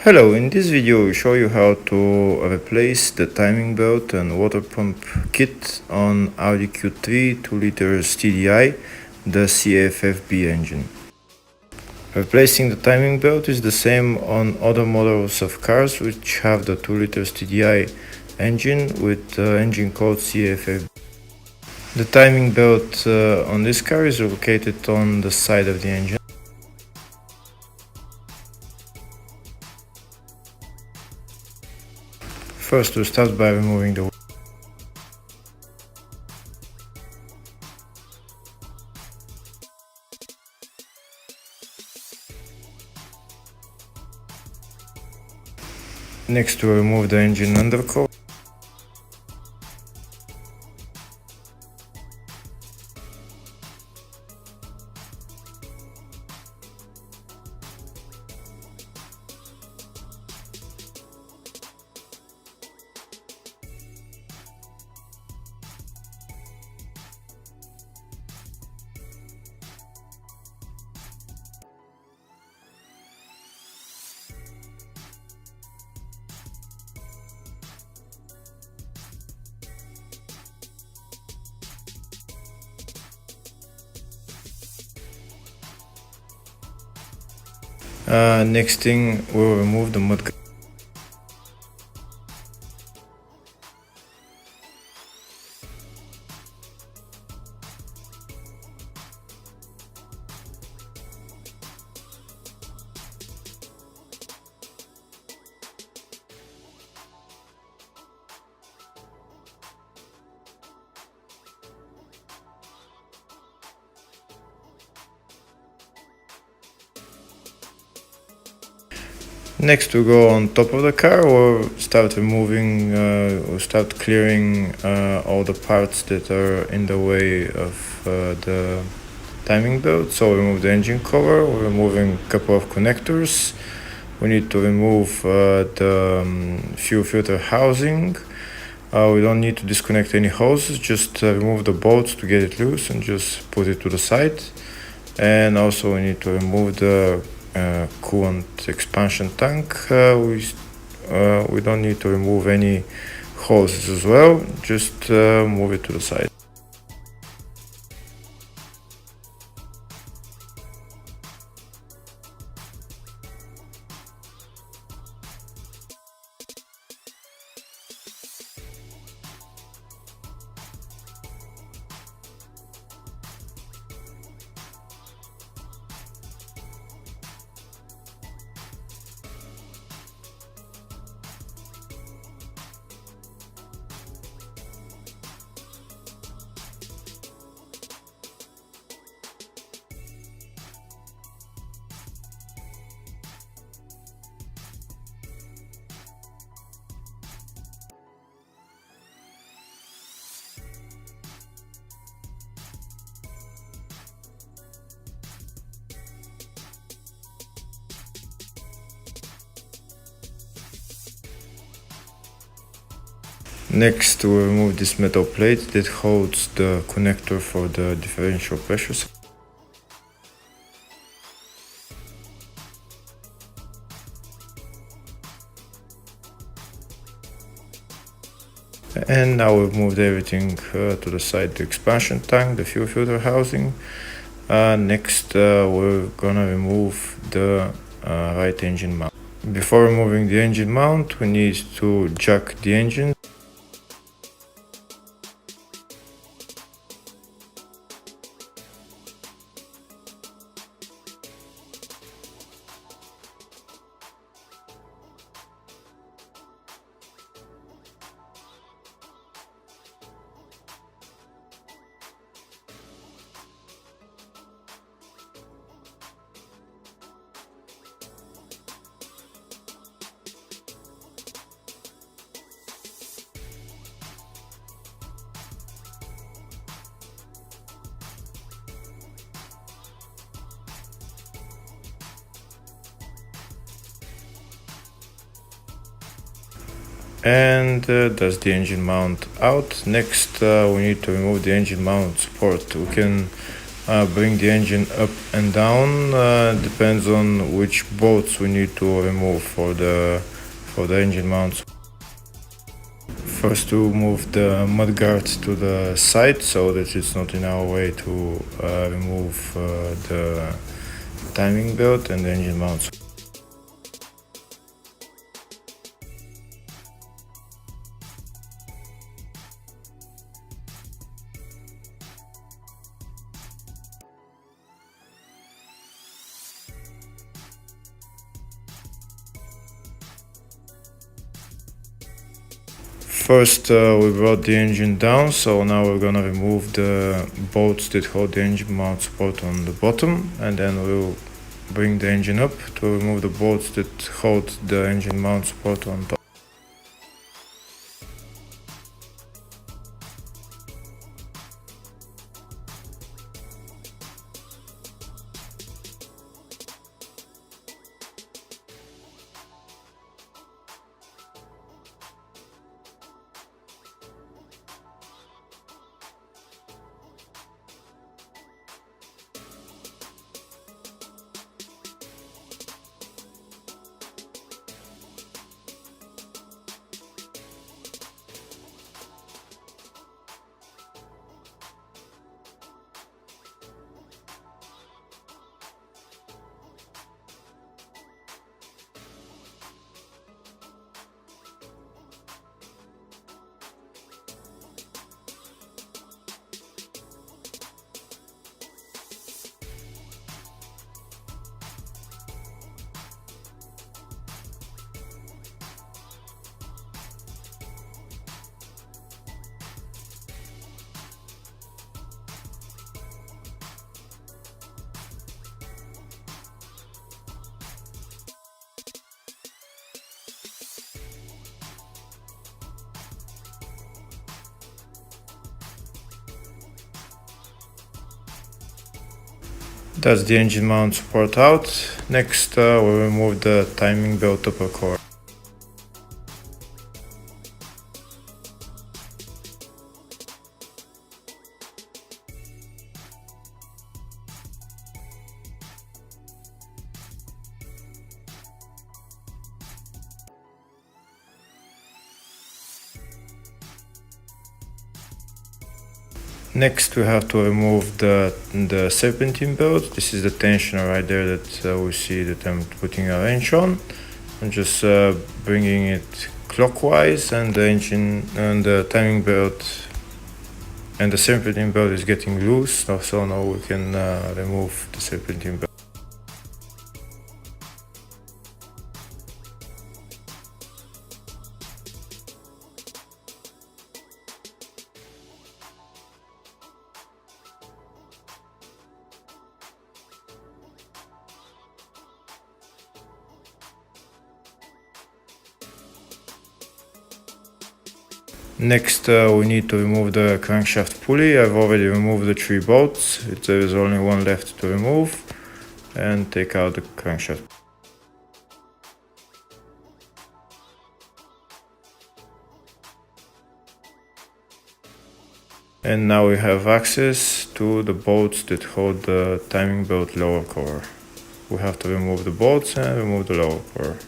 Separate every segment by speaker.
Speaker 1: Hello, in this video we show you how to replace the timing belt and water pump kit on Audi Q3 2 liters TDI, the CFFB engine. Replacing the timing belt is the same on other models of cars which have the 2 liters TDI engine with the engine code CFFB. The timing belt on this car is located on the side of the engine. First, we'll start by removing the Next, we'll remove the engine undercover. Next thing, we'll remove the mud guard. Next, we go on top of the car, or start removing, or start clearing all the parts that are in the way of the timing belt. So remove the engine cover, we're removing a couple of connectors. We need to remove the fuel filter housing. We don't need to disconnect any hoses, just remove the bolts to get it loose and just put it to the side. And also we need to remove the coolant expansion tank. We don't need to remove any hoses as well, just move it to the side. Next, we remove this metal plate that holds the connector for the differential pressures. And now we've moved everything to the side, the expansion tank, the fuel filter housing. Next, we're gonna remove the right engine mount. Before removing the engine mount, we need to jack the engine. And that's the engine mount out. Next, we need to remove the engine mount support. We can bring the engine up and down. Depends on which bolts we need to remove for the engine mounts. First, to move the mudguard to the side so that it's not in our way to remove the timing belt and the engine mounts. First, we brought the engine down, so now we're gonna remove the bolts that hold the engine mount support on the bottom, and then we'll bring the engine up to remove the bolts that hold the engine mount support on top. That's the engine mount support out. Next, we'll remove the timing belt upper core. Next, we have to remove the serpentine belt. This is the tensioner right there that we see that I'm putting a wrench on. I'm just bringing it clockwise, and the engine and the timing belt and the serpentine belt is getting loose. So now we can remove the serpentine belt. Next, we need to remove the crankshaft pulley. I've already removed the 3 bolts. There is only one left to remove, and take out the crankshaft. And now we have access to the bolts that hold the timing belt lower core. We have to remove the bolts and remove the lower core.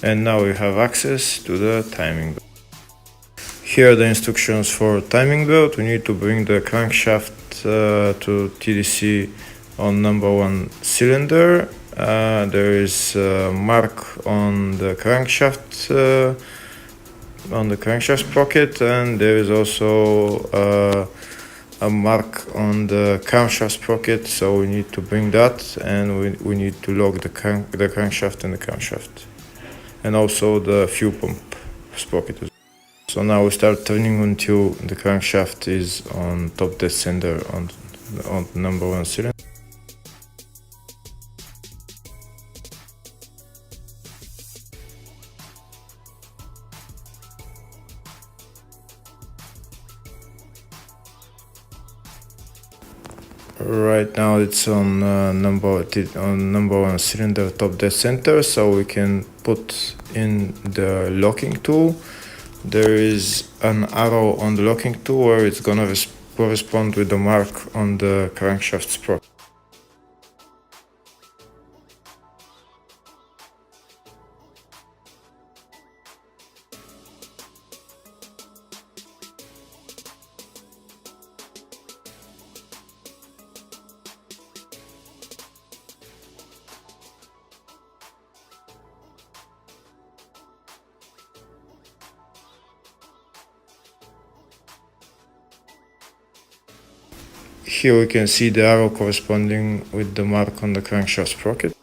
Speaker 1: And now we have access to the timing belt. Here are the instructions for timing belt. We need to bring the crankshaft to TDC on number 1 cylinder. There is a mark on the crankshaft sprocket, and there is also a mark on the camshaft sprocket. So we need to bring that, and we need to lock the crankshaft and the camshaft, and also the fuel pump sprocket. So now we start turning until the crankshaft is on top dead center on number 1 cylinder. now it's on number one cylinder top dead center, so we can put in the locking tool. There is an arrow on the locking tool where it's gonna correspond with the mark on the crankshaft sprocket. Here we can see the arrow corresponding with the mark on the crankshaft sprocket.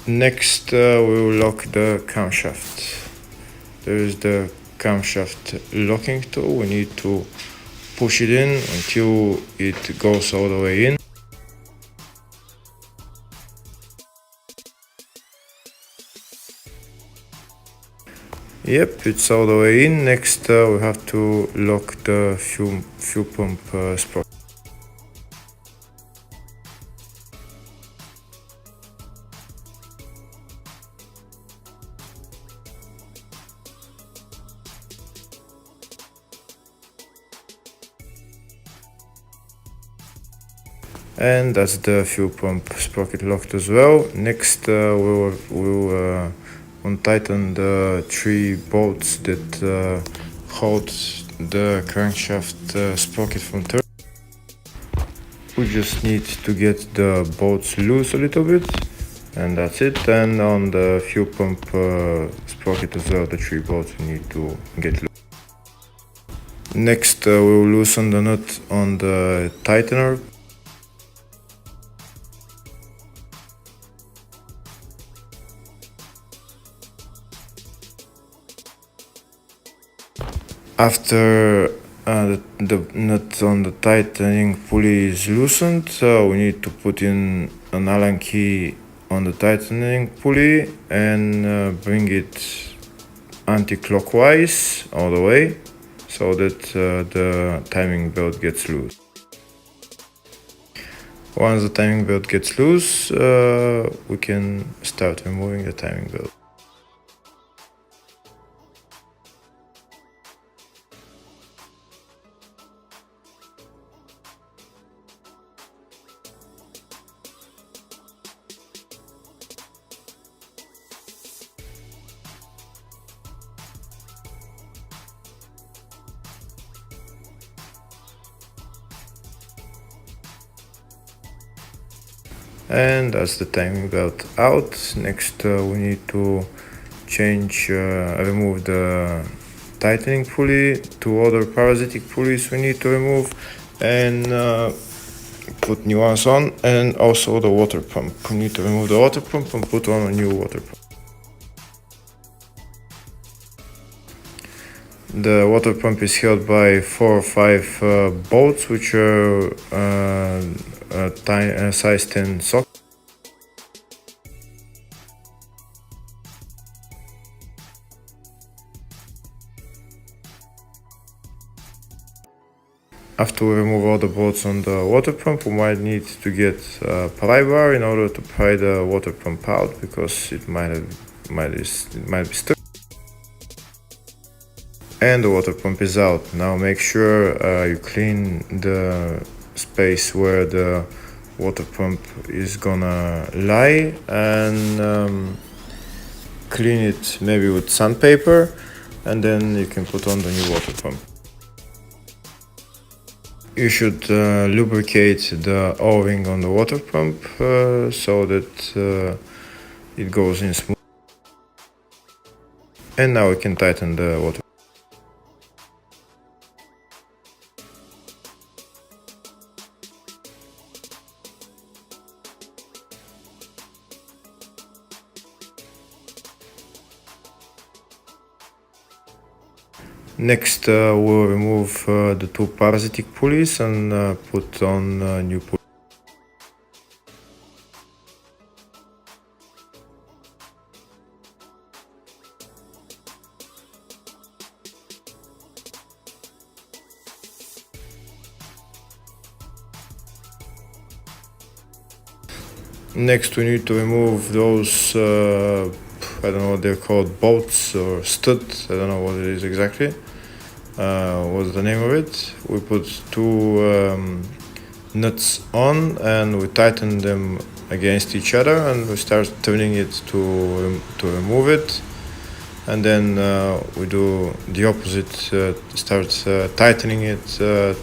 Speaker 1: Next, we will lock the camshaft. There is the camshaft locking tool. We need to push it in until it goes all the way in. Yep, it's all the way in. Next, we have to lock the fuel pump sprocket. And that's the fuel pump sprocket locked as well. Next, we will untighten the 3 bolts that hold the crankshaft sprocket from turning. We just need to get the bolts loose a little bit, and that's it. And on the fuel pump sprocket as well, the 3 bolts we need to get loose. Next, we will loosen the nut on the tightener. After the nut on the tightening pulley is loosened, we need to put in an Allen key on the tightening pulley and bring it anti-clockwise all the way so that the timing belt gets loose. Once the timing belt gets loose, we can start removing the timing belt. And that's the timing belt out. Next, we need to remove the tightening pulley. 2 other parasitic pulleys we need to remove and put new ones on, and also the water pump. We need to remove the water pump and put on a new water pump. The water pump is held by 4 or 5 bolts, which are size 10 socket. After we remove all the bolts on the water pump, we might need to get a pry bar in order to pry the water pump out, because it might be stuck. And the water pump is out. Now make sure you clean the space where the water pump is gonna lie, and clean it maybe with sandpaper, and then you can put on the new water pump. You should lubricate the O-ring on the water pump so that it goes in smooth. And now we can tighten the water. Next, we'll remove the 2 parasitic pulleys and put on new pulleys. Next we need to remove those, I don't know what they're called, bolts or studs, I don't know what it is exactly. What's the name of it? We put two nuts on and we tighten them against each other and we start turning it to remove it. And then we do the opposite, start tightening it to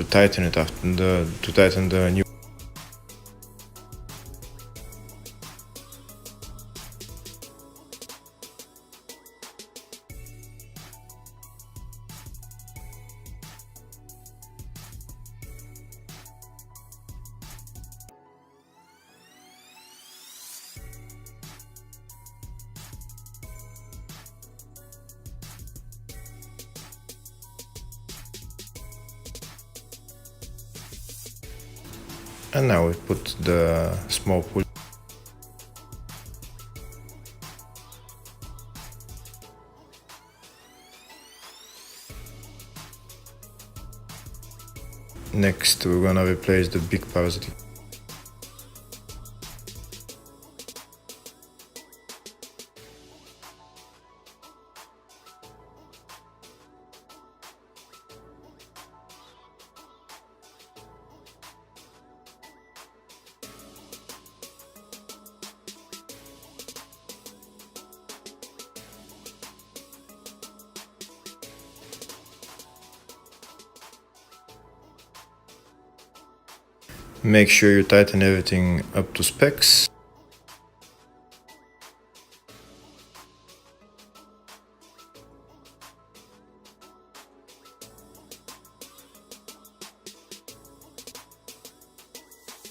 Speaker 1: tighten it after to tighten the new. And now we put the small pulley. Next we're gonna replace the big parasitic. Make sure you tighten everything up to specs.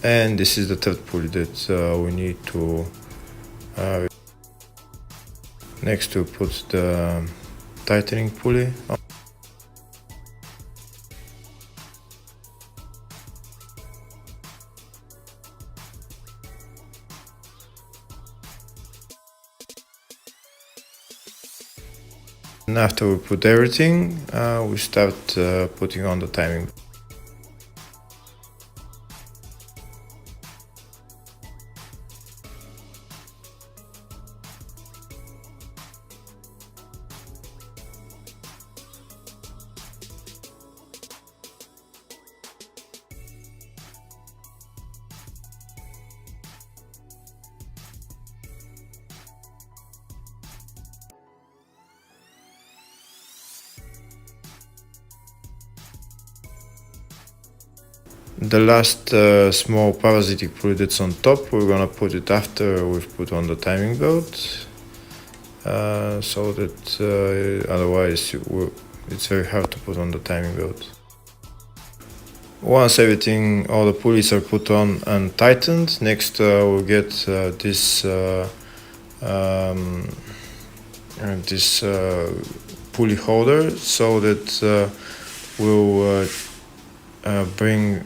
Speaker 1: And this is the third pulley that we need to next to put the tightening pulley on. And after we put everything, we start putting on the timing. The last small parasitic pulley that's on top, we're gonna put it after we've put on the timing belt, so that otherwise it's very hard to put on the timing belt. Once everything, all the pulleys are put on and tightened, next we'll get this pulley holder, so that we'll bring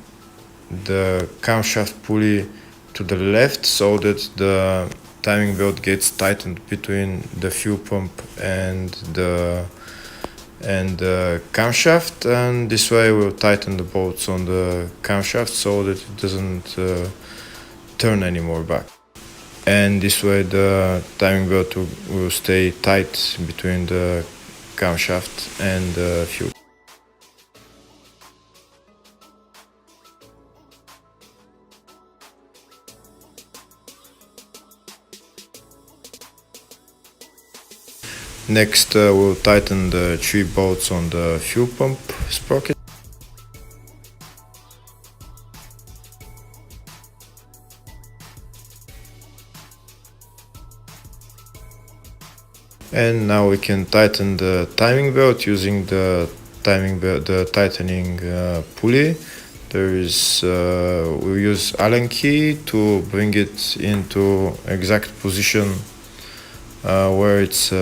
Speaker 1: the camshaft pulley to the left, so that the timing belt gets tightened between the fuel pump and the camshaft, and this way we'll tighten the bolts on the camshaft so that it doesn't turn anymore back. And this way the timing belt will stay tight between the camshaft and the fuel. Next we'll tighten the 3 bolts on the fuel pump sprocket. And now we can tighten the timing belt using the tightening pulley. There is we'll use Allen key to bring it into exact position where it's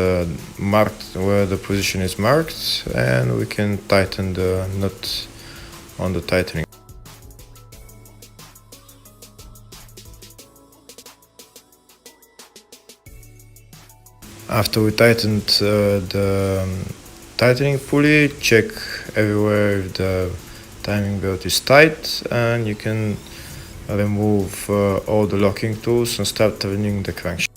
Speaker 1: marked, where the position is marked, and we can tighten the nut on the tightening. After we tightened the tightening pulley, check everywhere if the timing belt is tight, and you can remove all the locking tools and start turning the crankshaft.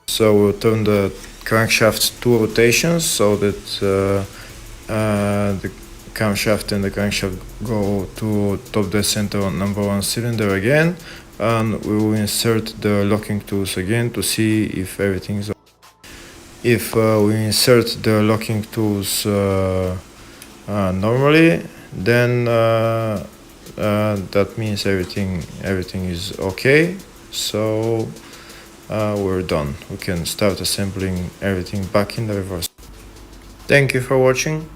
Speaker 1: So we'll turn the crankshaft 2 rotations so that the camshaft and the crankshaft go to top dead center on number 1 cylinder again, and we will insert the locking tools again to see if everything is okay. If we insert the locking tools normally, then that means everything is okay. So we're done. We can start assembling everything back in the reverse. Thank you for watching.